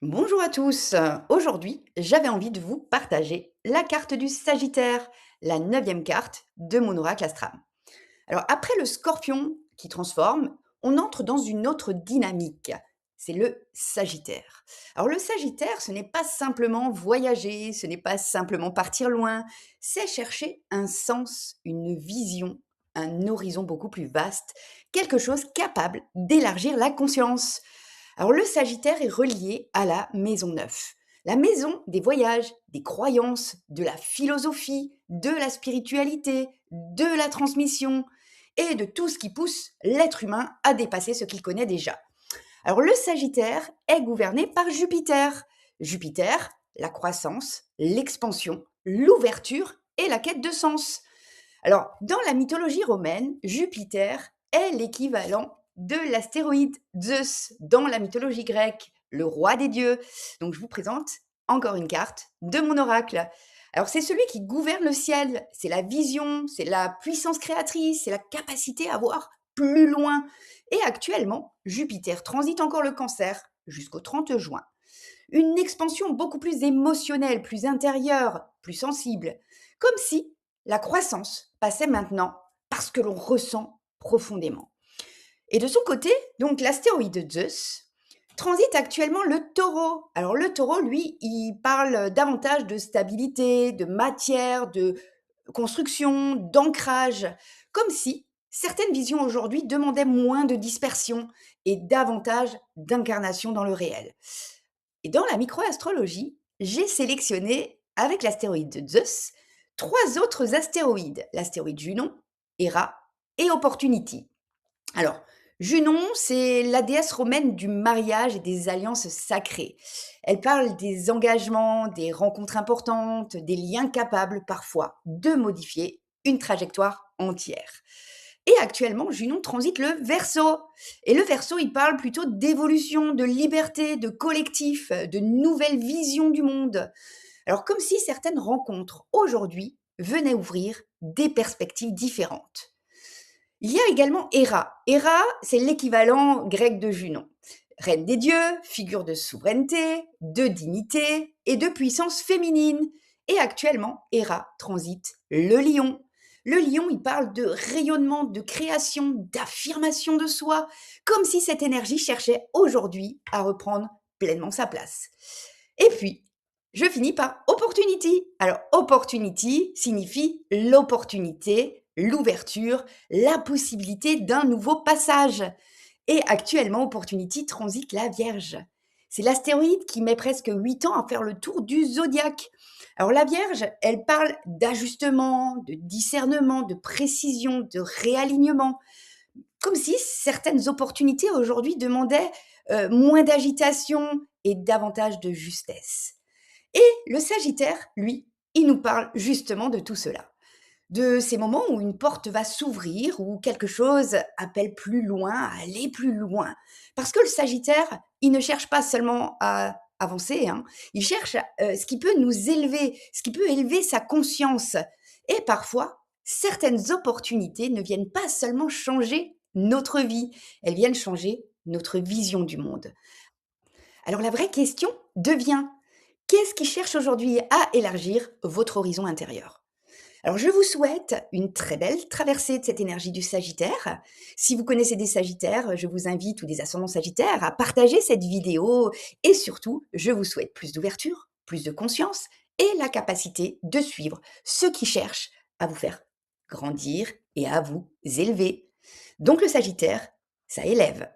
Bonjour à tous. Aujourd'hui, j'avais envie de vous partager la carte du Sagittaire, la neuvième carte de mon oracle astral. Alors, après le Scorpion qui transforme, on entre dans une autre dynamique. C'est le Sagittaire. Alors, le Sagittaire, ce n'est pas simplement voyager, ce n'est pas simplement partir loin, c'est chercher un sens, une vision, un horizon beaucoup plus vaste, quelque chose capable d'élargir la conscience. Alors le Sagittaire est relié à la maison 9, la maison des voyages, des croyances, de la philosophie, de la spiritualité, de la transmission et de tout ce qui pousse l'être humain à dépasser ce qu'il connaît déjà. Alors le Sagittaire est gouverné par Jupiter. Jupiter, la croissance, l'expansion, l'ouverture et la quête de sens. Alors, dans la mythologie romaine, Jupiter est l'équivalent de l'astéroïde Zeus dans la mythologie grecque, le roi des dieux. Donc, je vous présente encore une carte de mon oracle. Alors, c'est celui qui gouverne le ciel, c'est la vision, c'est la puissance créatrice, c'est la capacité à voir plus loin. Et actuellement, Jupiter transite encore le cancer jusqu'au 30 juin. Une expansion beaucoup plus émotionnelle, plus intérieure, plus sensible. Comme si la croissance passait maintenant parce que l'on ressent profondément. Et de son côté, donc l'astéroïde Zeus transite actuellement le taureau. Alors le taureau, lui, il parle davantage de stabilité, de matière, de construction, d'ancrage, comme si certaines visions aujourd'hui demandaient moins de dispersion et davantage d'incarnation dans le réel. Et dans la microastrologie, j'ai sélectionné, avec l'astéroïde de Zeus, trois autres astéroïdes, l'astéroïde Junon, Héra et Opportunity. Alors, Junon, c'est la déesse romaine du mariage et des alliances sacrées. Elle parle des engagements, des rencontres importantes, des liens capables parfois de modifier une trajectoire entière. Et actuellement, Junon transite le Verseau. Et le Verseau, il parle plutôt d'évolution, de liberté, de collectif, de nouvelles visions du monde. Alors comme si certaines rencontres aujourd'hui venaient ouvrir des perspectives différentes. Il y a également Héra. Héra, c'est l'équivalent grec de Junon. Reine des dieux, figure de souveraineté, de dignité et de puissance féminine. Et actuellement, Héra transite le lion. Le lion, il parle de rayonnement, de création, d'affirmation de soi, comme si cette énergie cherchait aujourd'hui à reprendre pleinement sa place. Et puis, je finis par opportunity. Alors, opportunity signifie l'opportunité, l'ouverture, la possibilité d'un nouveau passage. Et actuellement, Opportunity transite la Vierge. C'est l'astéroïde qui met presque 8 ans à faire le tour du zodiaque. Alors la Vierge, elle parle d'ajustement, de discernement, de précision, de réalignement. Comme si certaines opportunités aujourd'hui demandaient moins d'agitation et davantage de justesse. Et le Sagittaire, lui, il nous parle justement de tout cela, de ces moments où une porte va s'ouvrir, où quelque chose appelle plus loin, à aller plus loin. Parce que le Sagittaire, il ne cherche pas seulement à avancer, hein, il cherche ce qui peut nous élever, ce qui peut élever sa conscience. Et parfois, certaines opportunités ne viennent pas seulement changer notre vie, elles viennent changer notre vision du monde. Alors la vraie question devient, qu'est-ce qui cherche aujourd'hui à élargir votre horizon intérieur? Alors, je vous souhaite une très belle traversée de cette énergie du Sagittaire. Si vous connaissez des Sagittaires, je vous invite ou des ascendants Sagittaires à partager cette vidéo et surtout, je vous souhaite plus d'ouverture, plus de conscience et la capacité de suivre ceux qui cherchent à vous faire grandir et à vous élever. Donc le Sagittaire, ça élève.